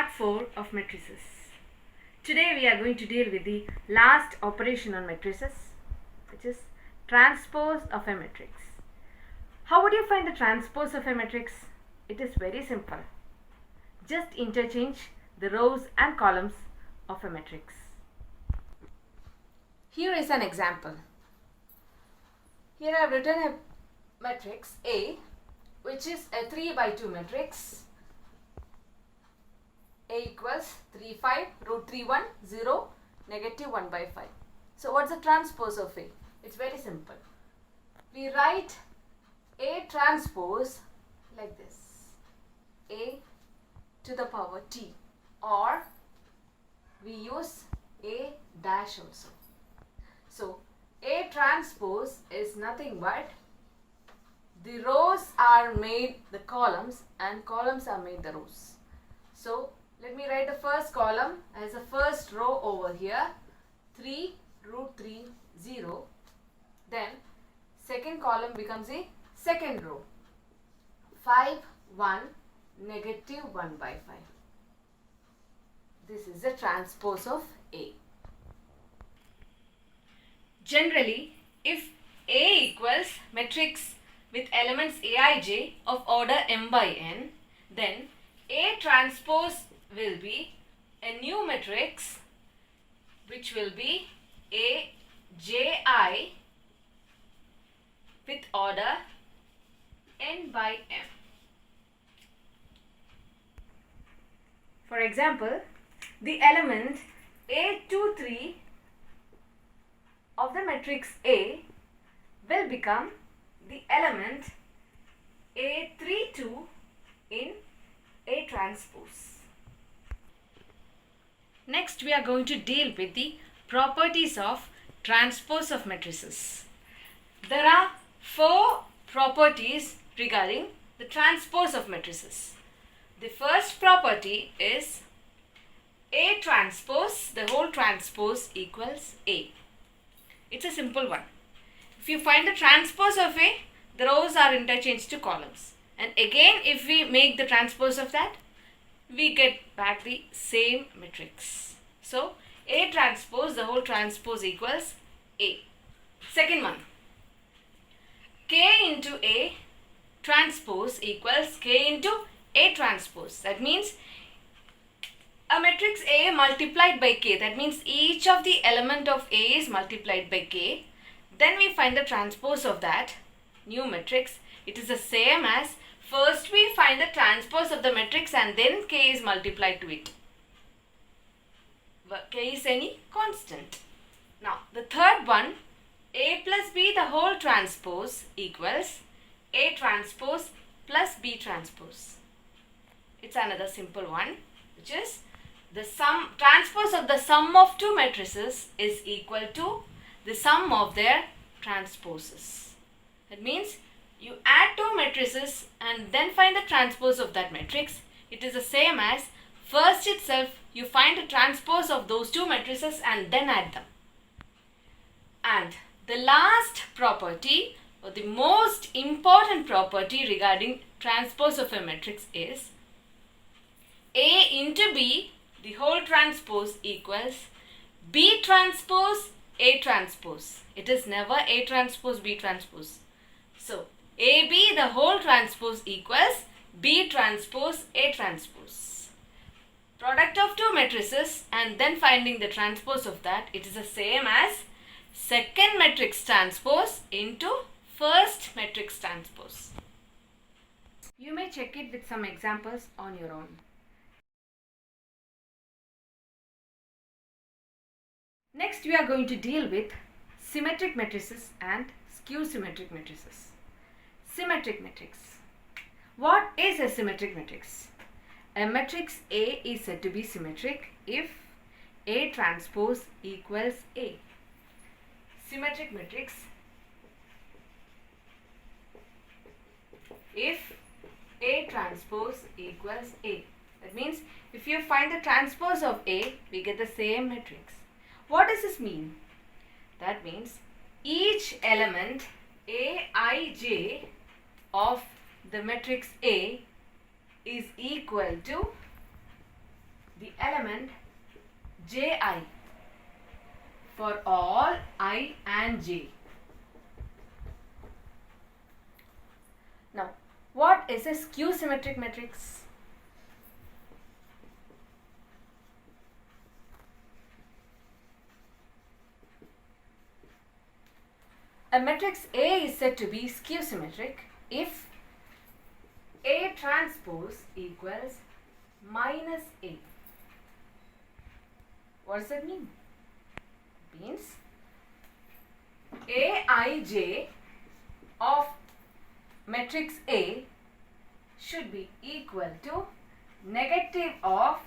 part 4 of matrices. Today we are going to deal with the last operation on matrices, which is transpose of a matrix. How would you find the transpose of a matrix? It is very simple. Just interchange the rows and columns of a matrix. Here is an example. Here I have written a matrix A, which is a 3 by 2 matrix. A equals 3, 5, root 3, 1, 0, negative 1 by 5. So what's the transpose of A? It's very simple. We write A transpose like this. A to the power T, or we use A dash also. So A transpose is nothing but the rows are made the columns and columns are made the rows. So let me write the first column as the first row over here, 3 root 3 0. Then second column becomes a second row, 5 1 negative 1 by 5. This is the transpose of A. Generally, if A equals matrix with elements Aij of order m by n, then A transpose will be a new matrix which will be Aj with order n by m. For example, the element A23 of the matrix A will become the element A32 in A transpose. Next, we are going to deal with the properties of transpose of matrices. There are 4 properties regarding the transpose of matrices. The first property is A transpose, the whole transpose equals A. It's a simple one. If you find the transpose of A, the rows are interchanged to columns. And again, if we make the transpose of that, we get back the same matrix. So, A transpose, the whole transpose equals A. Second one, K into A transpose equals K into A transpose. That means a matrix A multiplied by K. That means each of the element of A is multiplied by K. Then we find the transpose of that new matrix. It is the same as first we find the transpose of the matrix and then K is multiplied to it. K is any constant. Now the third one, A plus B the whole transpose equals A transpose plus B transpose. It's another simple one, which is the transpose of the sum of 2 matrices is equal to the sum of their transposes. That means you add 2 matrices and then find the transpose of that matrix. It is the same as first itself you find the transpose of those 2 matrices and then add them. And the last property, or the most important property regarding transpose of a matrix is A into B, the whole transpose equals B transpose A transpose. It is never A transpose B transpose. So AB the whole transpose equals B transpose A transpose. Product of 2 matrices and then finding the transpose of that, it is the same as second matrix transpose into first matrix transpose. You may check it with some examples on your own. Next, we are going to deal with symmetric matrices and skew symmetric matrices. Symmetric matrix. What is a symmetric matrix? A matrix A is said to be symmetric if A transpose equals A. Symmetric matrix if A transpose equals A. That means if you find the transpose of A, we get the same matrix. What does this mean? That means each element Aij of the matrix A is equal to the element Ji for all I and j. Now, what is a skew symmetric matrix? A matrix A is said to be skew symmetric if A transpose equals minus A. What does that mean? It means Aij of matrix A should be equal to negative of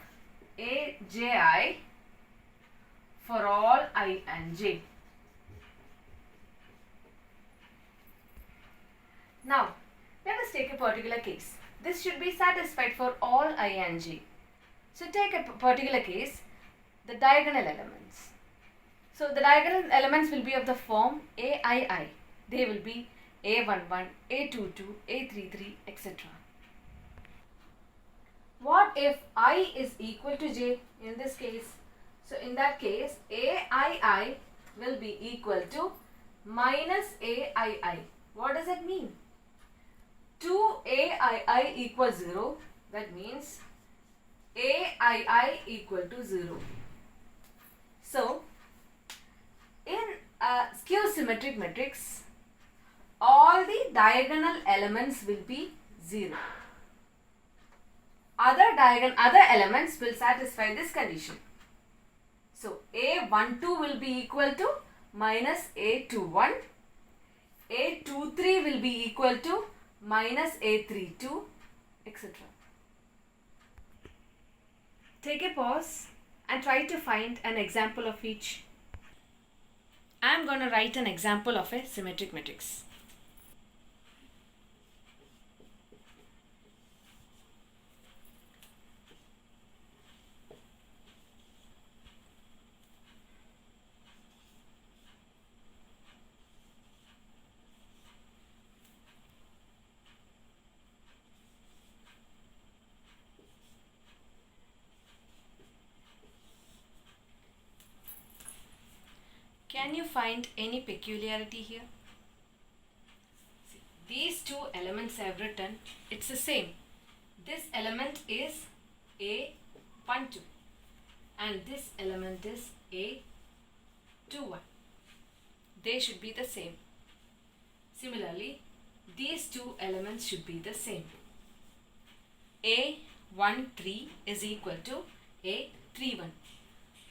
Aj for all I and j. Now, let us take a particular case. This should be satisfied for all I and j. So, take a particular case, the diagonal elements. So, the diagonal elements will be of the form aii. They will be a11, a22, a33, etc. What if I is equal to j in this case? So, in that case, aii will be equal to minus aii. What does that mean? 2aii equals 0. That means aii equal to 0. So, in a skew symmetric matrix, all the diagonal elements will be 0. Other elements will satisfy this condition. So, a12 will be equal to minus a21, a23 will be equal to minus a32, etc. Take a pause and try to find an example of each. I am going to write an example of a symmetric matrix. Can you find any peculiarity here? See, these two elements I have written, it's the same. This element is A12 and this element is A21. They should be the same. Similarly, these two elements should be the same. A13 is equal to A31.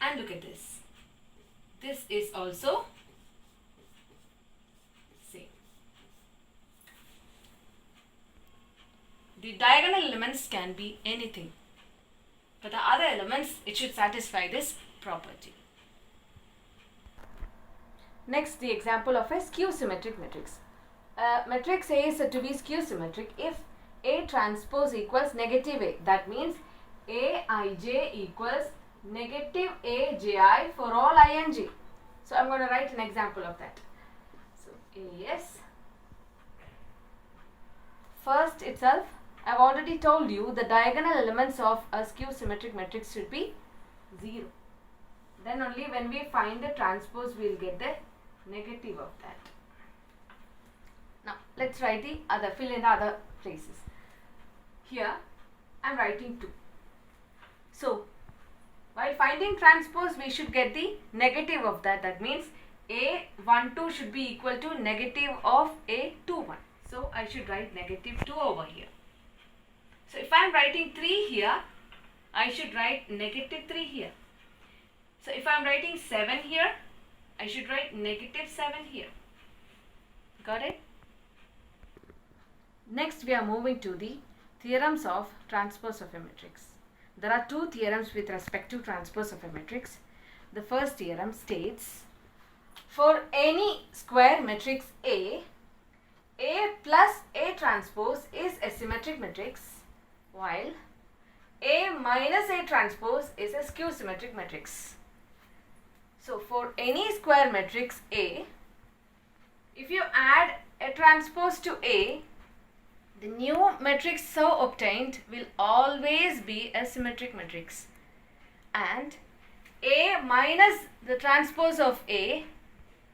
And look at this. This is also same. The diagonal elements can be anything. For the other elements, it should satisfy this property. Next, the example of a skew symmetric matrix. Matrix A is said to be skew symmetric if A transpose equals negative A. That means Aij equals negative Aji for all I and j. So, I am going to write an example of that. So, AS. First itself, I have already told you the diagonal elements of a skew symmetric matrix should be 0. Then only when we find the transpose, we will get the negative of that. Now, let us write the other, fill in the other places. Here, I am writing 2. So, while finding transpose, we should get the negative of that. That means A12 should be equal to negative of A21. So, I should write negative 2 over here. So, if I am writing 3 here, I should write negative 3 here. So, if I am writing 7 here, I should write negative 7 here. Got it? Next, we are moving to the theorems of transpose of a matrix. There are 2 theorems with respect to transpose of a matrix. The first theorem states, for any square matrix A plus A transpose is a symmetric matrix, while A minus A transpose is a skew symmetric matrix. So, for any square matrix A, if you add a transpose to A, the new matrix so obtained will always be a symmetric matrix. and A minus the transpose of A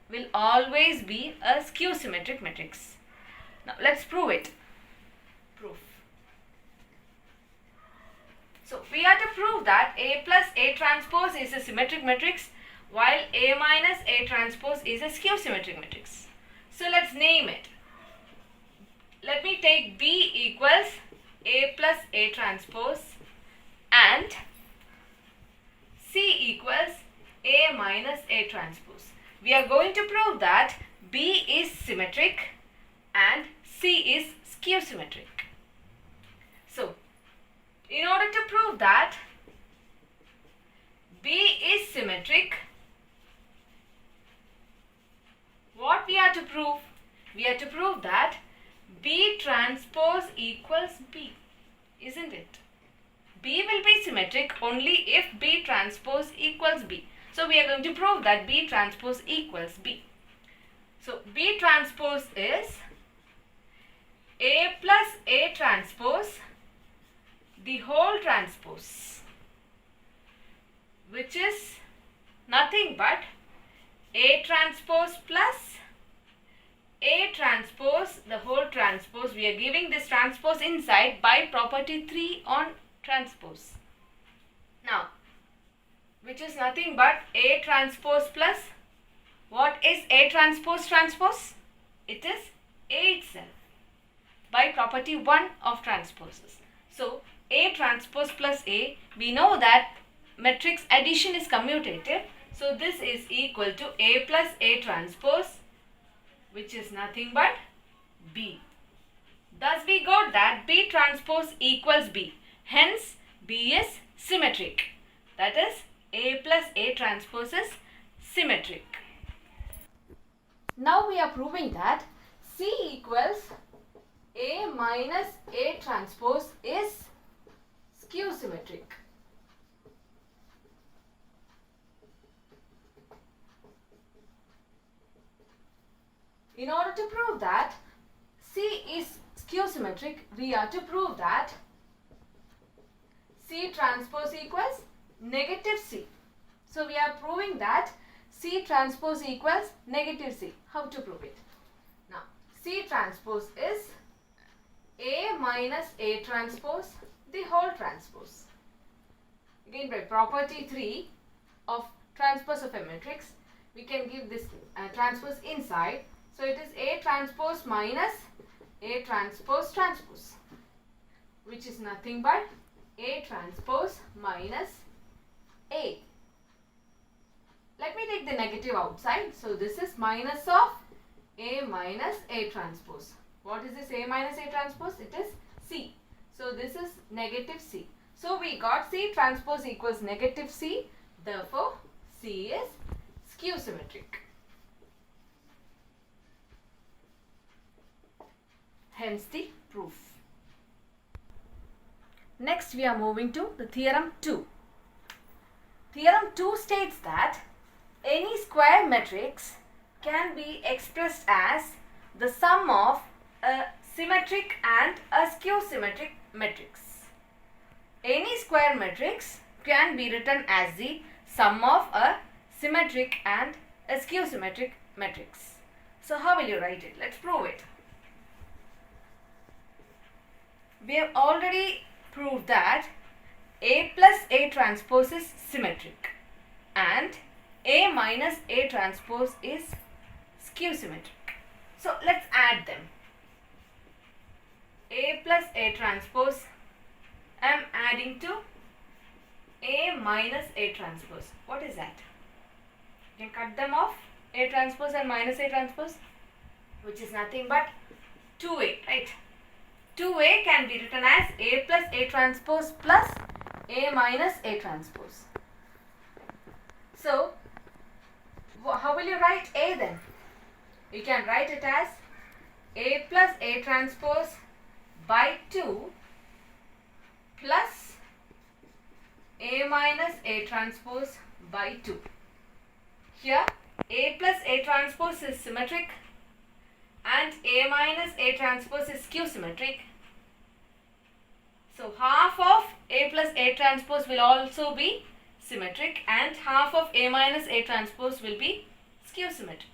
will always be a skew symmetric matrix. Now let's prove it. Proof. So we have to prove that A plus A transpose is a symmetric matrix while A minus A transpose is a skew symmetric matrix. So let's name it. Let me take B equals A plus A transpose and C equals A minus A transpose. We are going to prove that B is symmetric and C is skew symmetric. So, in order to prove that B is symmetric, what we have to prove? We have to prove that B transpose equals B, isn't it? B will be symmetric only if B transpose equals B. So we are going to prove that B transpose equals B. So B transpose is A plus A transpose, the whole transpose, which is nothing but A transpose plus A transpose, the whole transpose. We are giving this transpose inside by property 3 on transpose. Now, which is nothing but A transpose plus, what is A transpose transpose? It is A itself by property 1 of transposes. So, A transpose plus A, we know that matrix addition is commutative. So, this is equal to A plus A transpose, which is nothing but B. Thus, we got that B transpose equals B. Hence, B is symmetric. That is, A plus A transpose is symmetric. Now, we are proving that C equals A minus A transpose is skew symmetric. In order to prove that C is skew symmetric, we have to prove that C transpose equals negative C. So we are proving that C transpose equals negative C. How to prove it? Now, C transpose is A minus A transpose, the whole transpose. Again, by property 3 of transpose of a matrix, we can give this transpose inside. So it is A transpose minus A transpose transpose, which is nothing but A transpose minus A. Let me take the negative outside. So this is minus of A minus A transpose. What is this A minus A transpose? It is C. So this is negative C. So we got C transpose equals negative C. Therefore, C is skew symmetric. Hence the proof. Next, we are moving to the theorem 2. Theorem 2 states that any square matrix can be expressed as the sum of a symmetric and a skew symmetric matrix. Any square matrix can be written as the sum of a symmetric and a skew symmetric matrix. So how will you write it? Let's prove it. We have already proved that A plus A transpose is symmetric and A minus A transpose is skew symmetric. So let's add them. A plus A transpose, I am adding to A minus A transpose. What is that? You can cut them off, A transpose and minus A transpose, which is nothing but 2A, right? 2A can be written as A plus A transpose plus A minus A transpose. So, how will you write A then? You can write it as A plus A transpose by 2 plus A minus A transpose by 2. Here, A plus A transpose is symmetric and A minus A transpose is skew symmetric. So half of A plus A transpose will also be symmetric and half of A minus A transpose will be skew symmetric.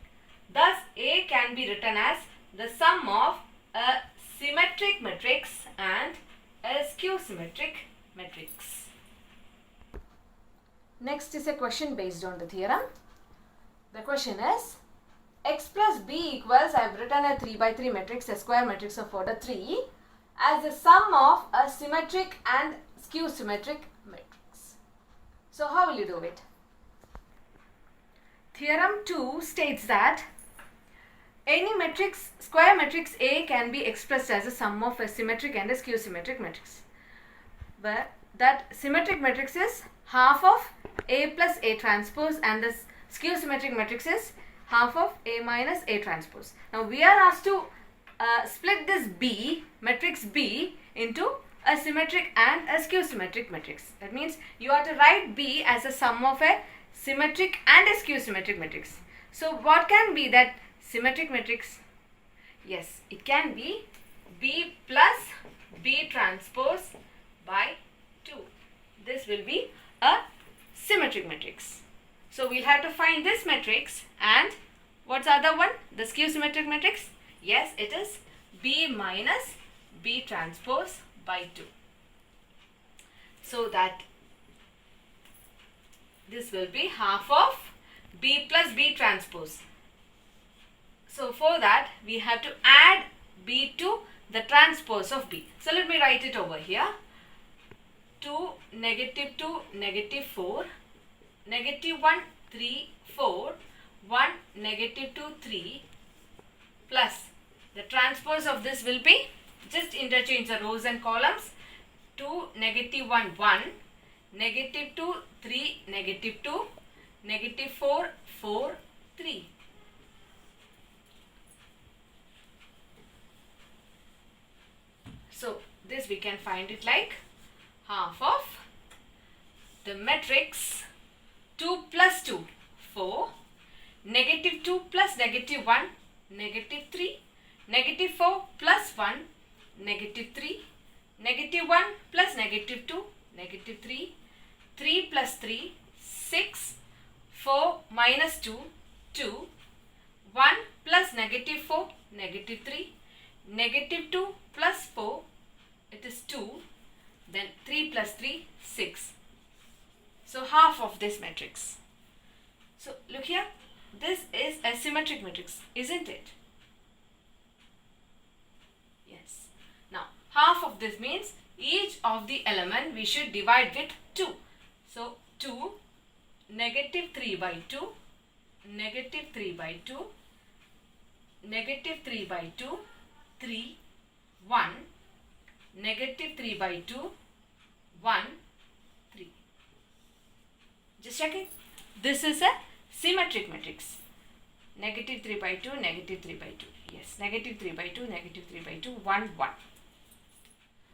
Thus, A can be written as the sum of a symmetric matrix and a skew symmetric matrix. Next is a question based on the theorem. The question is, x plus b equals, I have written a 3 by 3 matrix, a square matrix of order 3 as the sum of a symmetric and skew symmetric matrix. So how will you do it? Theorem 2 states that any matrix, square matrix A can be expressed as a sum of a symmetric and a skew symmetric matrix. But that symmetric matrix is half of A plus A transpose and the skew symmetric matrix is half of A minus A transpose. Now we are asked to split this B, matrix B, into a symmetric and a skew symmetric matrix. That means you have to write B as a sum of a symmetric and a skew symmetric matrix. So what can be that symmetric matrix? Yes, it can be B plus B transpose by 2. This will be a symmetric matrix. So we'll have to find this matrix, and what's the other one? The skew symmetric matrix? Yes, it is B minus B transpose by 2. So that this will be half of B plus B transpose. So for that we have to add B to the transpose of B. So let me write it over here. 2, negative 2, negative 4, negative 1, 3, 4, 1, negative 2, 3, plus the transpose of this will be, just interchange the rows and columns, 2, negative 1, 1, negative 2, 3, negative 2, negative 4, 4, 3. So this we can find it like half of the matrix 2 plus 2, 4, negative 2 plus negative 1, negative 3, negative 4 plus 1, negative 3, negative 1 plus negative 2, negative 3, 3 plus 3, 6, 4 minus 2, 2, 1 plus negative 4, negative 3, negative 2 plus 4, it is 2, then 3 plus 3, 6. So half of this matrix. So look here, this is a symmetric matrix, isn't it? Yes. Now half of this means each of the element we should divide with 2. So 2, negative 3 by 2, negative 3 by 2, negative 3 by 2, 3, 1, negative 3 by 2, 1, 3. Just check it. This is a symmetric matrix. Negative 3 by 2, negative 3 by 2. Yes, negative 3 by 2, negative 3 by 2, 1, 1.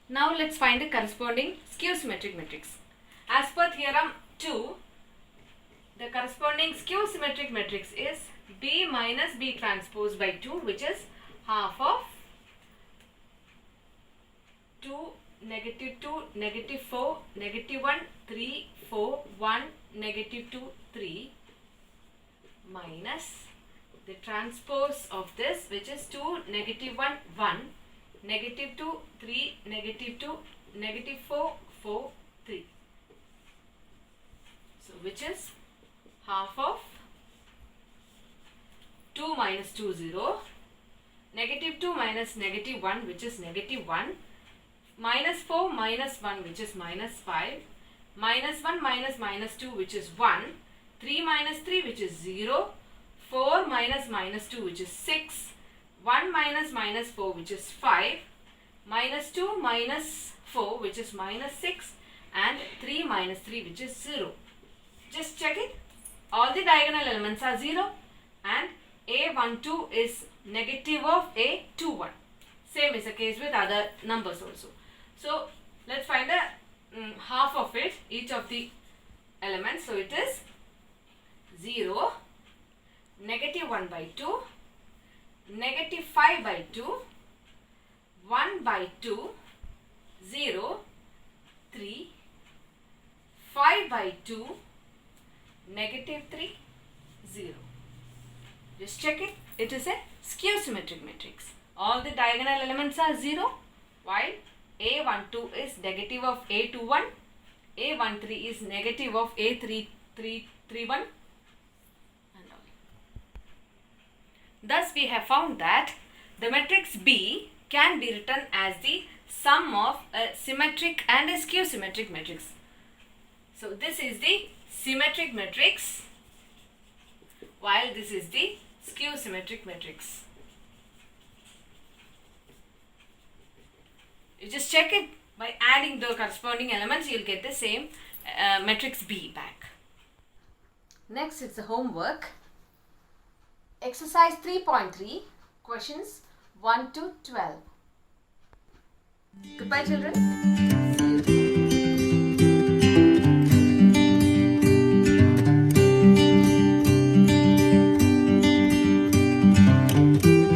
Now let's find the corresponding skew symmetric matrix. As per theorem 2, the corresponding skew symmetric matrix is B minus B transpose by 2, which is half of 2, negative 2, negative 4, negative 1, 3, 4, 1, negative 2, 3, minus the transpose of this, which is 2, negative 1, 1, negative 2, 3, negative 2, negative 4, 4, 3. So which is half of 2 minus 2, 0, negative 2 minus negative 1, which is negative 1, minus 4 minus 1, which is minus 5, minus 1 minus minus 2, which is 1, 3 minus 3, which is 0, 4 minus minus 2, which is 6, 1 minus minus 4, which is 5, minus 2 minus 4, which is minus 6, and 3 minus 3, which is 0. Just check it. All the diagonal elements are 0 and A12 is negative of A21. Same is the case with other numbers also. So let's find the half of it, each of the elements. So it is 0, negative 1 by 2, negative 5 by 2, 1 by 2, 0, 3, 5 by 2, -3, 0. Just check it. It is a skew symmetric matrix. All the diagonal elements are 0, while A12 is negative of A21, A13 is negative of A31, and all. Thus, we have found that the matrix B can be written as the sum of a symmetric and a skew symmetric matrix. So, this is the symmetric matrix, while this is the skew symmetric matrix. You just check it by adding the corresponding elements, you will get the same matrix B back. Next, it's the homework. Exercise 3.3, questions 1 to 12. Goodbye, children.